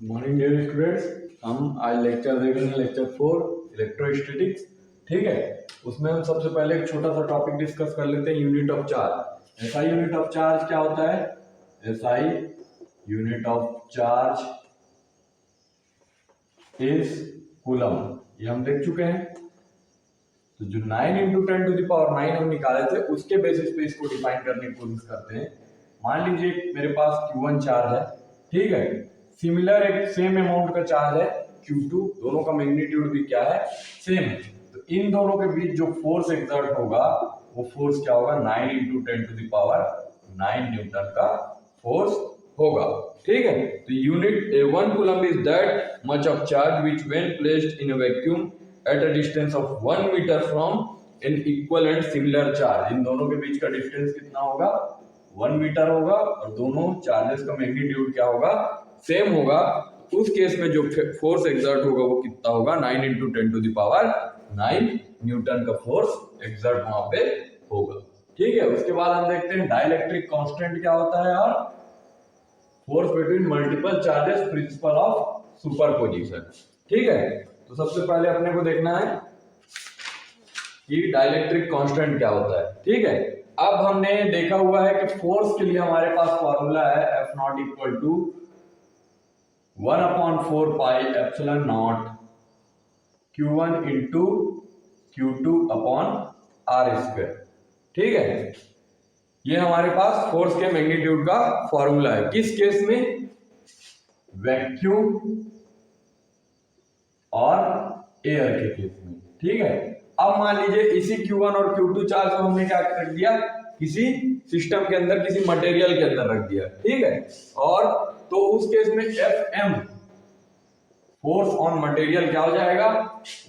Morning dear students. हम आज lecture देख रहे हैं, लेक्चर 4 इलेक्ट्रोस्टैटिक्स। ठीक है, उसमें हम सबसे पहले एक छोटा सा टॉपिक डिस्कस कर लेते हैं, unit of charge. SI unit of charge क्या होता है? SI unit of charge is coulomb. ये हम देख चुके हैं। तो जो 9 × 10⁻9 हम निकाले थे, उसके बेसिस पे इसको डिफाइन करने की कोशिश करते हैं। मान लीजिए मेरे पास Q1 चार्ज है, ठीक है। सिमिलर एक सेम अमाउंट का चार्ज है Q2, दोनों का मैग्नीट्यूड भी क्या है? सेम है। तो इन दोनों के बीच जो फोर्स एक्सर्ट होगा वो फोर्स क्या होगा? 9 × 10⁹ न्यूटन का फोर्स होगा। ठीक है, तो unit 1 coulomb is that much of charge which when placed in a vacuum at a distance of 1 meter from an equal and similar charge। इन दोनों के बीच का डिस्टेंस कितना होगा? 1 मीटर होगा, और दोनों चार्जेस का मैग्नीट्यूड क्या होगा? सेम होगा। उस केस में जो फोर्स एक्सर्ट होगा वो कितना होगा? 9 × 10⁹ न्यूटन का फोर्स एक्सर्ट वहां पे होगा। ठीक है, उसके बाद हम देखते हैं डाइलेक्ट्रिक कांस्टेंट क्या होता है, और force between multiple charges, principal of superposition. ठीक है, तो सबसे पहले अपने को देखना है कि डाइलेक्ट्रिक कांस्टेंट क्या होता है। ठीक है, अब हमने देखा हुआ है कि फोर्स के लिए हमारे पास फॉर्मूला है F0 = 1/4πε0 Q1 × Q2/r²। ठीक है, ये हमारे पास फोर्स के मैग्नीट्यूड का फॉर्मूला है। किस केस में? वैक्यूम और एयर के केस में। ठीक है, अब मान लीजिए इसी Q1 और Q2 चार्ज को हमने क्या रख दिया? किसी सिस्टम के अंदर, किसी मटेरियल के अंदर रख दिया। ठीक है, और तो उस केस में Fm फोर्स ऑन मटेरियल क्या हो जाएगा?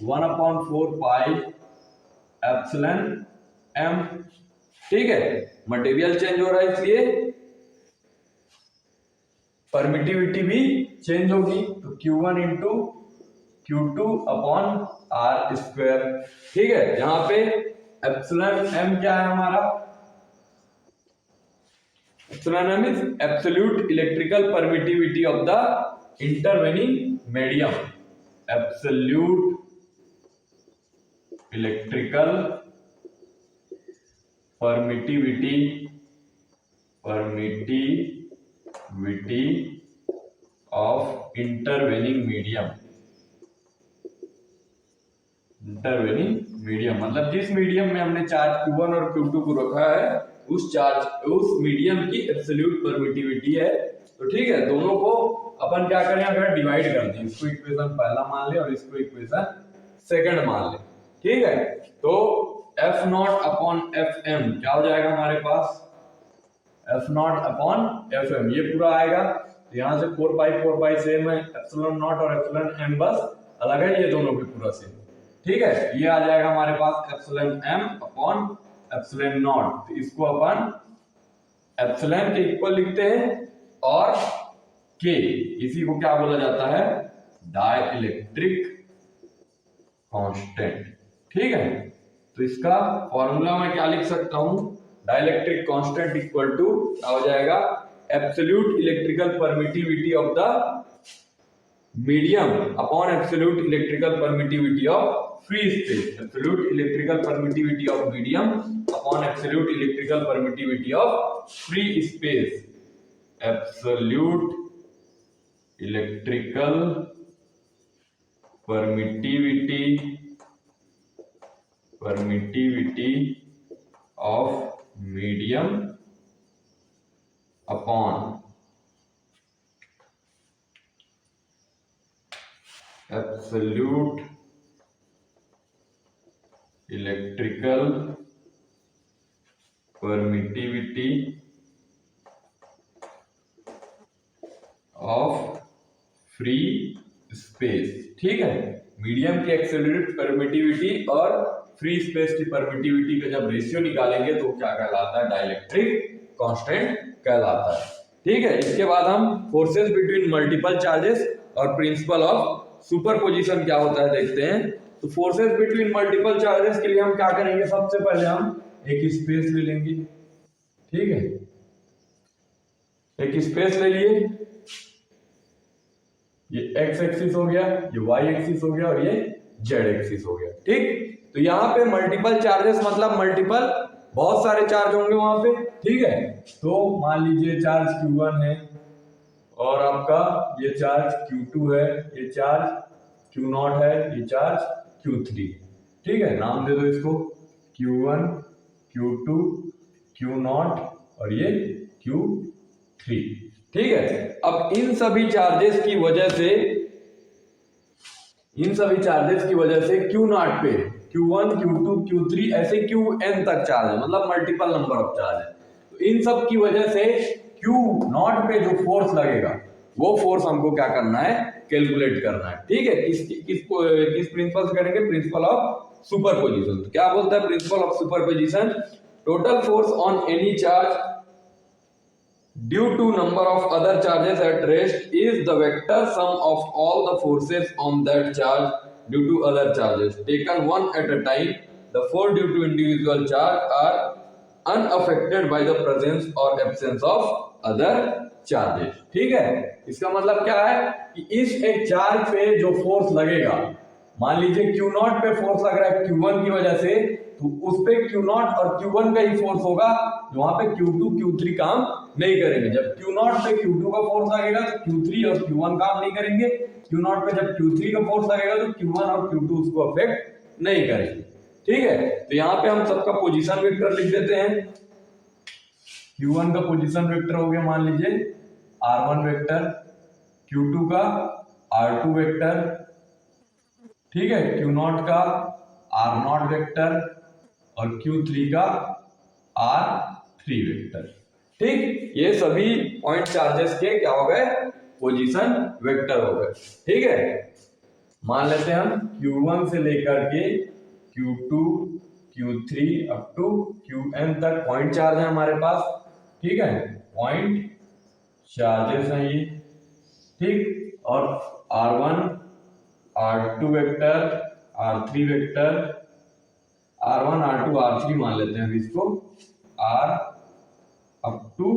1/4πε0m। ठीक है, मटेरियल चेंज हो रहा है इसलिए परमिटिविटी भी चेंज होगी। तो Q1 × Q2/r²। ठीक है, यहां पे εm क्या है हमारा? εm is absolute electrical permittivity of the intervening medium. Absolute electrical permittivity of intervening medium. Intervening medium मतलब जिस मीडियम में हमने चार्ज Q1 और Q2 को रखा है, उस मीडियम की एब्सोल्यूट परमिटिविटी है। तो ठीक है, दोनों को अपन क्या करें? अगर डिवाइड कर दें, इसको इक्वेशन पहला मान ले और इसको इक्वेशन सेकंड मान ले। ठीक है, तो F0/Fm क्या हो जाएगा हमारे पास? F0/Fm ये पूरा आएगा। तो यहां से 4π सेम है, ε0 और εm बस अलग है, ये दोनों भी पूरा सेम। ठीक है, ये आ जाएगा हमारे पास εm/ε0। तो इसको अपन एप्सिलॉन के इक्वल लिखते हैं, और के इसी को क्या बोला जाता है? Dielectric constant. ठीक है, तो इसका फॉर्मूला मैं क्या लिख सकता हूं? डाइलेक्ट्रिक कांस्टेंट इक्वल टू क्या हो जाएगा? Absolute electrical permittivity of the medium upon absolute electrical permittivity of free space. Absolute electrical permittivity of medium upon absolute electrical permittivity of free space. Absolute electrical permittivity of medium upon absolute electrical permittivity of free space. ठीक है, medium की absolute permittivity और free space की permittivity का जब ratio निकालेंगे तो क्या कहलाता है? डाइलेक्ट्रिक कांस्टेंट कहलाता है। ठीक है, इसके बाद हम फोर्सेस बिटवीन मल्टीपल चार्जेस और प्रिंसिपल ऑफ सुपरपोजिशन क्या होता है देखते हैं। तो फोर्सेस बिटवीन मल्टीपल चार्जेस के लिए हम क्या करेंगे? सबसे पहले हम एक स्पेस ले लेंगे। ठीक है, एक स्पेस ले लिए, ये एक्स एक्सिस हो गया, ये वाई एक्सिस हो गया और ये जेड एक्सिस हो गया। ठीक, तो यहाँ पे मल्टीपल चार्जेस मतलब मल्टीपल बहुत सारे चार्ज होंगे वहां पे। ठीक है, तो मान लीजिए चार्ज Q1 है और आपका ये चार्ज Q2 है, ये चार्ज Q0 है, ये चार्ज Q3। ठीक है, नाम दे दो इसको Q1, Q2, Q0 और ये Q3। ठीक है, अब इन सभी चार्जेस की वजह से Q0 पे Q1, Q2, Q3 ऐसे Qn तक चार्ज है, मतलब मल्टीपल नंबर ऑफ चार्ज है। तो इन सब की वजह से Q0 पे जो फोर्स लगेगा वो फोर्स हमको क्या करना है, कैलकुलेट करना है। ठीक है, किस प्रिंसिपल से करेंगे, प्रिंसिपल ऑफ सुपरपोजिशन। तो क्या बोलता है principal of superposition, total force on any charge due to number of other charges at rest is the vector sum of all the forces on that charge due to other charges taken one at a time. The force due to individual charge are unaffected by the presence or absence of other charges. ठीक है, इसका मतलब क्या है कि इस एक charge पे जो फोर्स लगेगा, मान लीजिए Q0 पे फोर्स लग रहा है Q1 की वजह से, तो उस पे Q0 और Q1 का ही फोर्स होगा, वहां पे Q2 Q3 काम नहीं करेंगे। जब Q0 पे Q2 का फोर्स लगेगा तो Q3 और Q1 काम नहीं करेंगे। Q0 पे जब Q3 का फोर्स लगेगा तो Q1 और Q2 उसको अफेक्ट नहीं करेंगे। ठीक है, तो यहाँ पे हम सबका पोजीशन वेक्टर लिख देते हैं। Q1 का पोजीशन वेक्टर हो गया मान लीजिए R1 वेक्टर, Q2 का R2 वेक्टर, ठीक है, Q0 का R0 वेक्टर और Q3 का R3 वेक्टर। ठीक, ये सभी पॉइंट चार्जेस के क्या हो गए, पोजीशन वेक्टर हो गए। ठीक है, मान लेते हैं हम Q1 से लेकर के Q2, Q3 up to Qn तक पॉइंट चार्ज है हमारे पास। ठीक है, पॉइंट चार्जेस हैं ये। ठीक, और R1, R2 vector, R3 vector, R1, R2, R3 मान लेते हैं इसको, R अप टू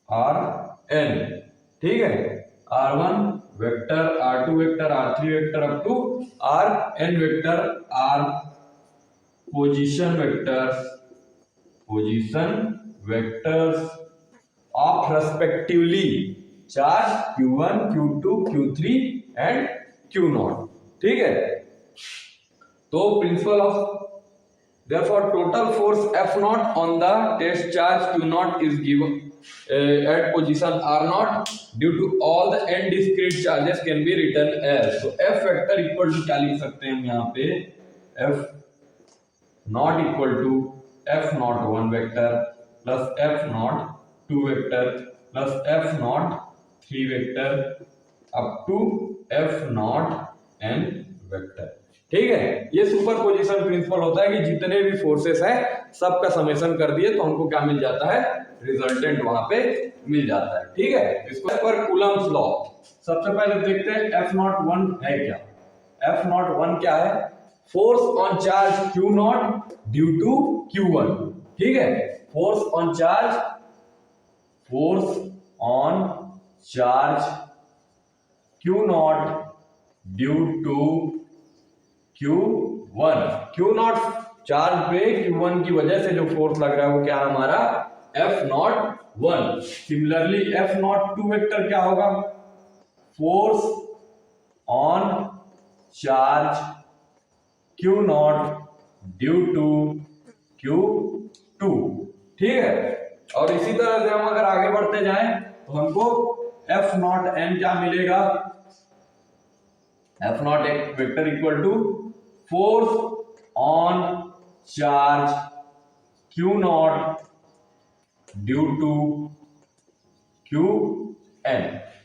Rn। ठीक है, R1 vector, R2 vector, R3 vector up to Rn vector, R position vectors of respectively charge Q1, Q2, Q3 and Q0। ठीक है, तो principle of therefore total force F0 on the test charge Q0 is given at position R0 due to all the n discrete charges can be written as, so F vector equal to क्या लिख सकते हैं हम यहाँ पे, F not equal to F01 vector plus F02 vector plus F03 vector up to F0n vector। ठीक है, ये सुपरपोजिशन प्रिंसिपल होता है कि जितने भी फोर्सेस हैं सबका समेशन कर दिए तो हमको क्या मिल जाता है, रिजल्टेंट वहां पे मिल जाता है। ठीक है, इसको पर कूलम्स लॉ सबसे पहले देखते हैं F01 है क्या। F01 क्या है, force on charge Q0 due to Q1। ठीक है, force on charge Q0 due to Q1 charge पे Q1 की वजह से जो फोर्स लग रहा है वो क्या है हमारा, F01। सिमिलरली F02 वेक्टर क्या होगा, force on charge Q0 due to Q2। ठीक है, और इसी तरह से हम अगर आगे बढ़ते जाएं तो हमको F0n क्या मिलेगा, F0 vector equal to force on charge Q0 due to Qn।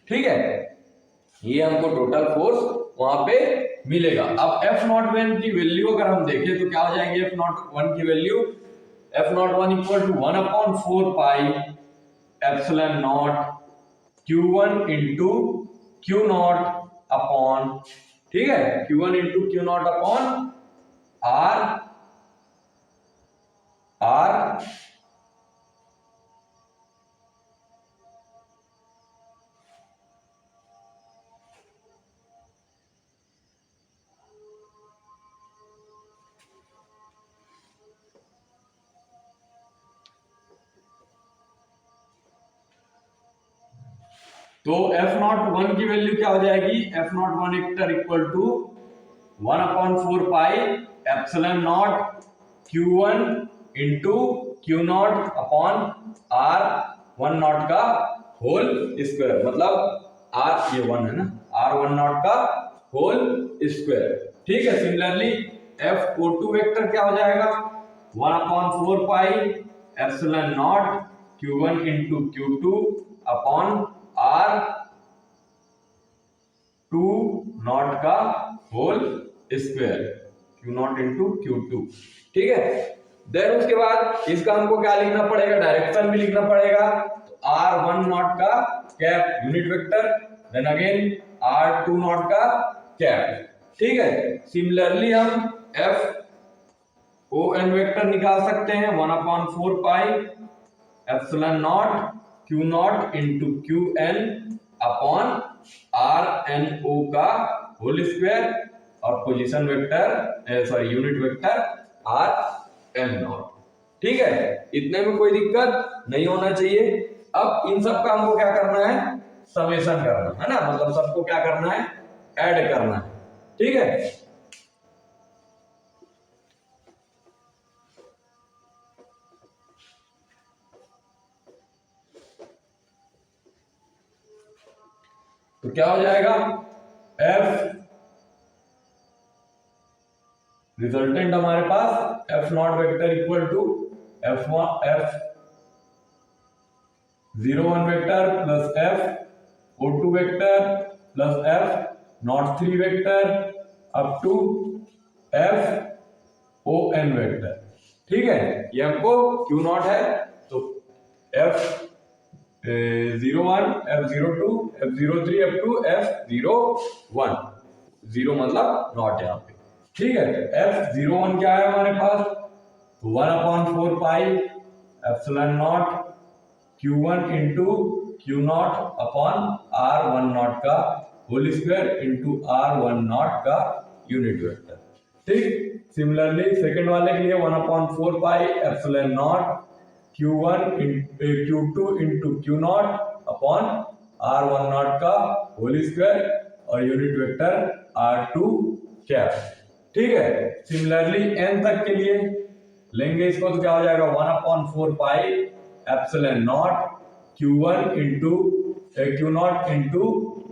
ठीक है, ये हमको टोटल फोर्स वहां पे मिलेगा। अब F01 की वैल्यू अगर हम देखें तो क्या हो जाएंगे, F01 की value F01 equal to 1/4 pi epsilon naught Q1 into Q0 upon, ठीक है, Q1 into Q0 upon R तो F01 की वैल्यू क्या हो जाएगी, F01 vector equal to 1/4 pi epsilon naught Q1 into Q0 upon R1 naught का whole square, मतलब R ये 1 है ना, R1 नॉट का होल स्क्वायर। ठीक है, सिमिलरली F02 वेक्टर क्या हो जाएगा, 1/4 pi epsilon naught Q1 into Q2 upon R2 naught का whole square, Q0 into Q2। ठीक है, देन उसके बाद इसका हमको क्या लिखना पड़ेगा, डायरेक्शन भी लिखना पड़ेगा। तो R1 नॉट का cap unit vector, then again R2 naught का कैप। ठीक है, सिमिलरली हम FON वेक्टर निकाल सकते हैं, 1/4 pi epsilon not Q0 into QN upon RNO का होल स्क्वायर और position vector sorry unit vector RN0। ठीक है, इतने में कोई दिक्कत नहीं होना चाहिए। अब इन सब का हमको क्या करना है, समेशन करना है ना, मतलब सबको क्या करना है, ऐड करना है। ठीक है, तो क्या हो जाएगा, F रिजल्टेंट हमारे पास F0 vector equal to F01 vector plus F02 vector plus F03 vector up to FON vector. ठीक है, ये हमको Q0 है, तो F01 F02 F03 up to F01, 0 मतलब नॉट यहाँ पे। ठीक है, F01 क्या है हमारे पास, 1/4 pi epsilon naught Q1 into Q0 upon R1 naught का whole square into R1 naught का यूनिट वेक्टर। ठीक, सिमिलरली सेकंड वाले के लिए 1/4 pi epsilon naught Q2 into Q0 upon R1 naught का होल स्क्वायर और यूनिट वेक्टर R2 कैप। ठीक है, सिमिलरली n तक के लिए लेंगे इसको, तो क्या हो जाएगा, 1/4 pi epsilon naught Q1 into Q0 into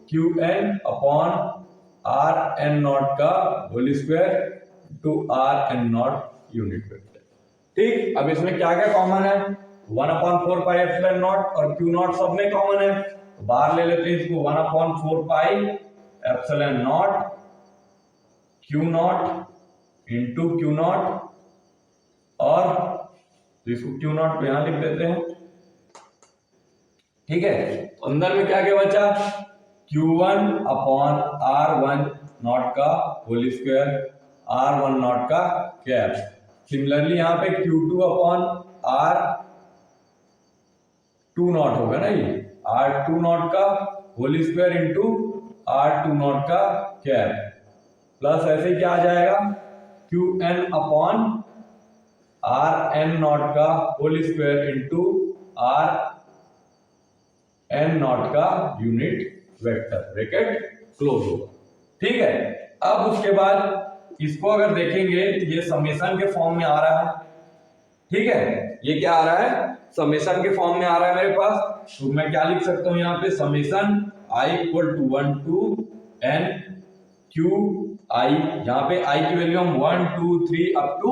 Qn upon Rn naught का whole square to Rn naught unit vector. ठीक, अब इसमें क्या क्या कॉमन है, 1/4 पाई एप्सिलॉन नॉट और Q0 सब में कॉमन है, तो बाहर ले लेते हैं इसको, 1/4 pi epsilon not Q0 into Q0 और तो इसको Q0 को यहां लिख देते हैं। ठीक है, अंदर में क्या क्या बचा, Q1 अपॉन R1 नॉट का होल स्क्वायर, R1 नॉट का कैप। सिमिलरली यहाँ पे Q2 अपॉन R2 नॉट होगा ना, ये R2 नॉट का whole square into R2 naught का कैप, प्लस ऐसे क्या आ जाएगा, Qn अपॉन Rn नॉट का whole square into Rn naught का यूनिट वेक्टर, ब्रैकेट क्लोज होगा। ठीक है, अब उसके बाद इसको अगर देखेंगे तो ये समेशन के फॉर्म में आ रहा है। ठीक है, ये क्या आ रहा है, समेशन के फॉर्म में आ रहा है मेरे पास, तो मैं क्या लिख सकता हूं यहाँ पे, summation I equal to 1 to n Q I, यहाँ पे I की वैल्यू हम 1 2 3 अप टू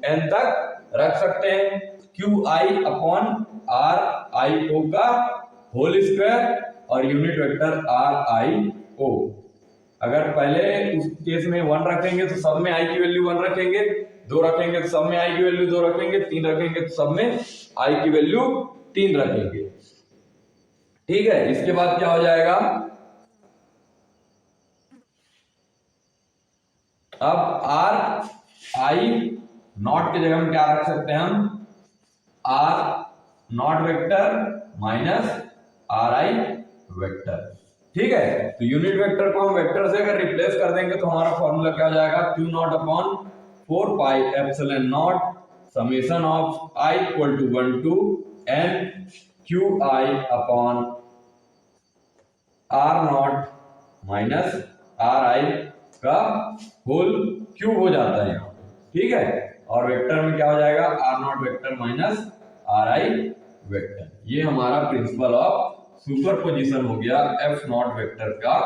n तक रख सकते हैं, QI अपॉन RIO का होल स्क्वायर और यूनिट वेक्टर RIO। अगर पहले उस केस में 1 रखेंगे तो सब में I की वैल्यू 1 रखेंगे, 2 रखेंगे तो सब में I की वैल्यू 2 रखेंगे, 3 रखेंगे तो सब में I की वैल्यु 3 रखेंगे। ठीक है, इसके बाद क्या हो जाएगा, अब RI नॉट की जगह हम क्या रख सकते हैं, हम R not vector minus RI vector. ठीक है, तो यूनिट वेक्टर को हम वेक्टर से अगर रिप्लेस कर देंगे तो हमारा फॉर्मूला क्या हो जाएगा, Q0 upon 4 pi epsilon naught summation of I equal to 1 to n QI upon R naught minus R I का होल क्यूब हो जाता है यहाँ पे, ठीक है। और वेक्टर में क्या हो जाएगा, R naught vector minus R I vector. ये हमारा प्रिंसिपल ऑफ सुपरपोजिशन हो गया एफ नॉट वेक्टर का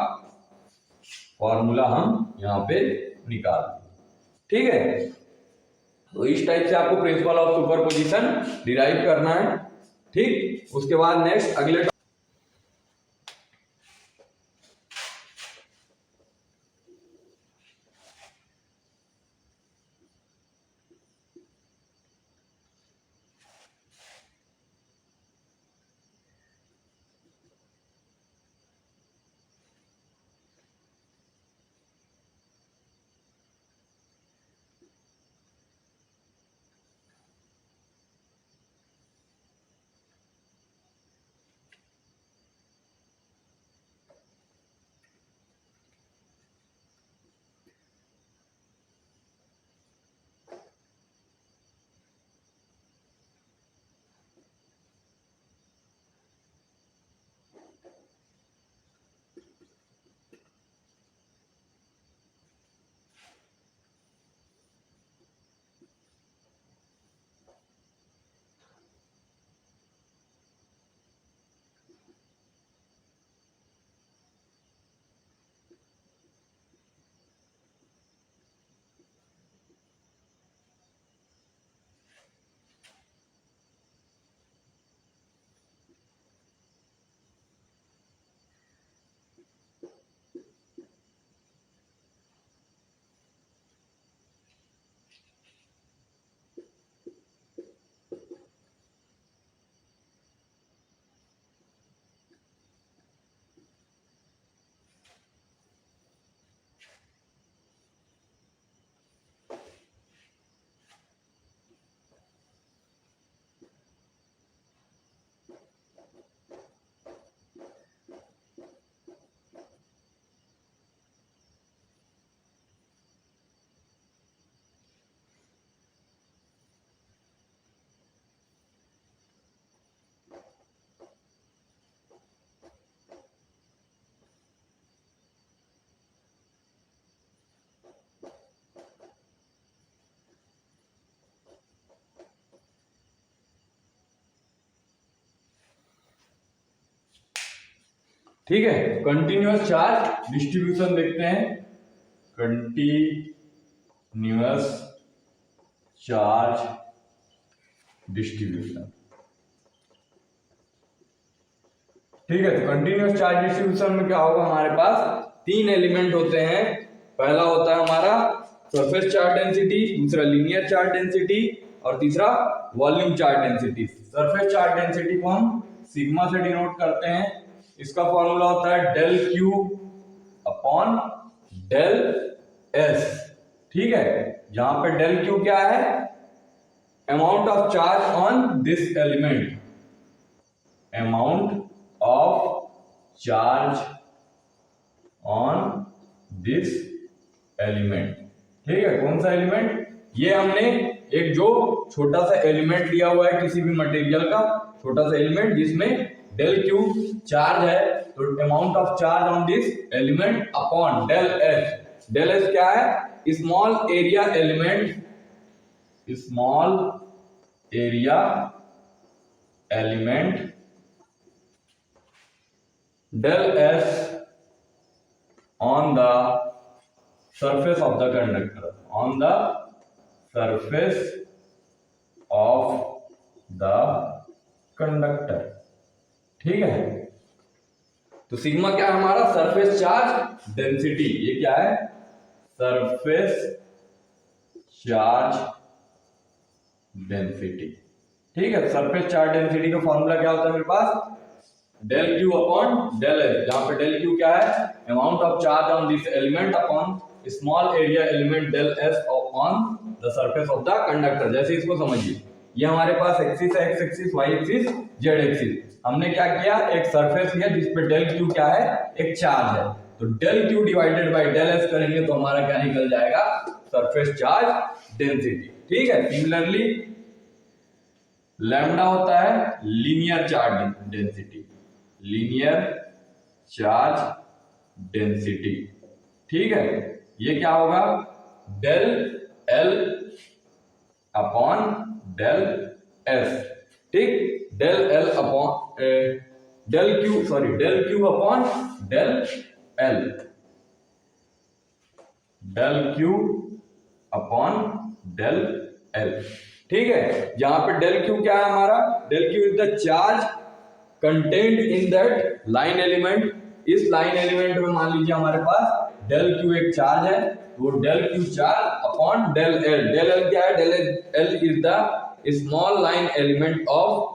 फॉर्मूला हम यहाँ पे निकाल दिए, ठीक है। तो इस टाइप से आपको प्रिंसिपल ऑफ सुपरपोजिशन डिराइव करना है, ठीक। उसके बाद नेक्स्ट अगले ठीक है, कंटिन्यूअस चार्ज डिस्ट्रीब्यूशन देखते हैं। कंटिन्यूअस चार्ज डिस्ट्रीब्यूशन, ठीक है। तो कंटिन्यूअस चार्ज डिस्ट्रीब्यूशन में क्या होगा, हमारे पास तीन एलिमेंट होते हैं। पहला होता है हमारा सरफेस चार्ज डेंसिटी, दूसरा लीनियर चार्ज डेंसिटी और तीसरा volume charge density. Surface charge density को हम सिग्मा से डिनोट करते हैं। इसका फॉर्मूला होता है del Q upon del S, ठीक है। जहां पे डेल क्यू क्या है, amount of charge on this element, amount of charge on this element, ठीक है। कौन सा एलिमेंट, ये हमने एक जो छोटा सा एलिमेंट लिया हुआ है किसी भी मटेरियल का, छोटा सा एलिमेंट जिसमें डेल क्यू चार्ज है, तो amount of charge on this element upon del S. Del S क्या है, small area element, small area element del S on the surface of the conductor, on the surface of the conductor, ठीक है। तो sigma क्या है हमारा, surface charge density. ये क्या है, सरफेस चार्ज डेंसिटी, ठीक है। सरफेस चार्ज डेंसिटी का फॉर्मूला क्या होता है मेरे पास, del Q upon del s, जहां पे डेल क्यू क्या है, amount of charge on this element upon small area element del s on the surface of the conductor. जैसे इसको समझिए, ये हमारे पास एक्सिस है, x axis, y axis, z axis. हमने क्या किया, एक सरफेस लिया जिसपे डेल क्यू क्या है, एक चार्ज है, तो del Q divided by del S करेंगे तो हमारा क्या निकल जाएगा, सरफेस चार्ज डेंसिटी, ठीक है। सिमिलरली लैम्डा होता है linear charge density, linear charge density. ठीक है, ये क्या होगा, del l upon del S. ठीक, del l upon del Q upon del L, del Q upon del l. ठीक है, यहां पे डेल क्यू क्या है हमारा, del q is the charge content in that line element. इस लाइन एलिमेंट में मान लीजिए हमारे पास डेल क्यू एक चार्ज है, तो del Q charge upon del L. Del L क्या है, del L is the small line element of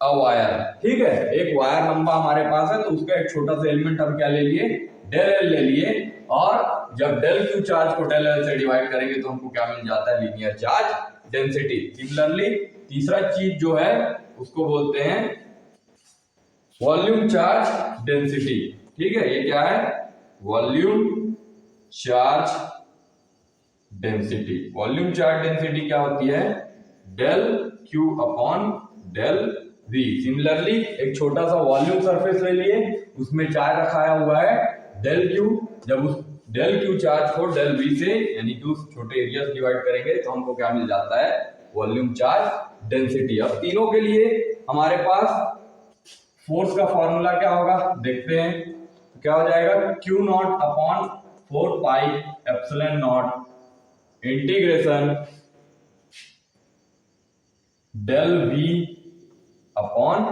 a wire. ठीक है, एक वायर लंबा हमारे पास है, तो उसका एक छोटा सा एलिमेंट हम क्या ले लिए, डेल एल ले लिए, और जब डेल क्यू चार्ज को डेल एल से डिवाइड करेंगे तो हमको क्या मिल जाता है, लीनियर चार्ज डेंसिटी। सिमिलरली तीसरा चीज जो है उसको बोलते हैं वॉल्यूम चार्ज डेंसिटी। ठीक है, ये क्या है, volume charge density. Volume charge density क्या होती है, del Q upon del V. Similarly एक छोटा सा वॉल्यूम सरफेस ले लिए, उसमें चार्ज रखाया हुआ है डेल क्यू। जब उस डेल क्यू चार्ज को डेल वी से यानी कि उस छोटे एरिया से डिवाइड करेंगे तो हमको क्या मिल जाता है, वॉल्यूम चार्ज डेंसिटी। अब तीनों के लिए हमारे पास फोर्स का फॉर्मूला क्या होगा देखते हैं, तो क्या हो जाएगा, Q naught upon 4 pi epsilon naught integration del we upon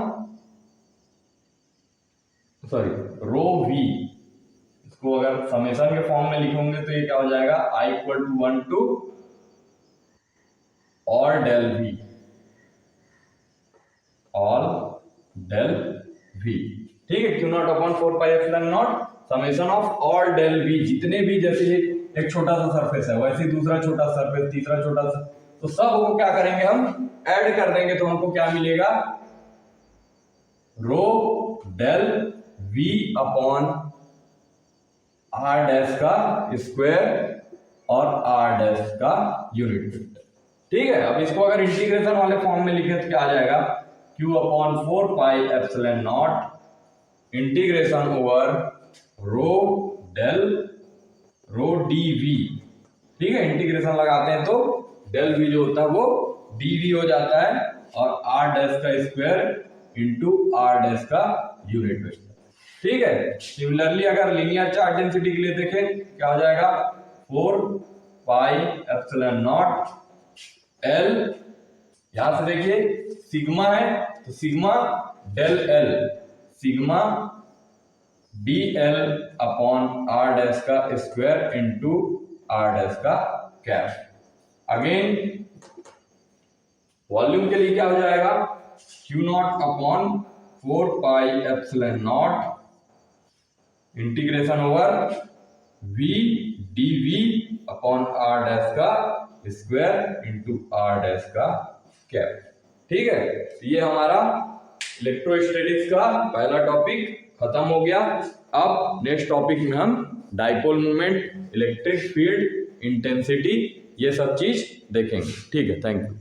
rho V. इसको अगर समेशन के फॉर्म में लिखोगे तो ये क्या हो जाएगा, I इक्वल टू 1 टू और del V, all del V. ठीक है, Q naught upon 4 pi epsilon naught summation of all del V. जितने भी, जैसे एक छोटा सा सरफेस है, वैसे दूसरा छोटा सरफेस, तीसरा छोटा सा, तो सब को क्या करेंगे, हम ऐड कर देंगे, तो हमको क्या मिलेगा, rho del we upon are dash का स्क्वायर और आर डैश का यूनिट वेक्टर। ठीक है, अब इसको अगर इंटीग्रेशन वाले फॉर्म में लिखे तो क्या आ जाएगा, Q upon 4 pi epsilon naught integration over rho del rho D V. ठीक है, इंटीग्रेशन लगाते हैं तो डेल वी जो होता है वो डी वी हो जाता है, और आर डैश का स्क्वायर इंटू आर डैश का यूनिट वेक्टर। ठीक है, सिमिलरली अगर लीनियर चार्ज डेंसिटी के लिए देखें क्या हो जाएगा, 4 पाई एप्सिलॉन नॉट एल। यहां से देखिए सिग्मा है, तो sigma del L, sigma D L upon are dash का स्क्वायर इंटू आर डैश का कैप। अगेन वॉल्यूम के लिए क्या हो जाएगा, Q naught upon 4 pi epsilon naught integration over V D V upon are dash का स्क्वायर इंटू आर डैश का cap. ठीक है, ये हमारा इलेक्ट्रोस्टैटिक्स का पहला टॉपिक खत्म हो गया। अब नेक्स्ट टॉपिक में हम dipole moment, electric field, intensity, ये सब चीज देखेंगे। ठीक है, थैंक यू।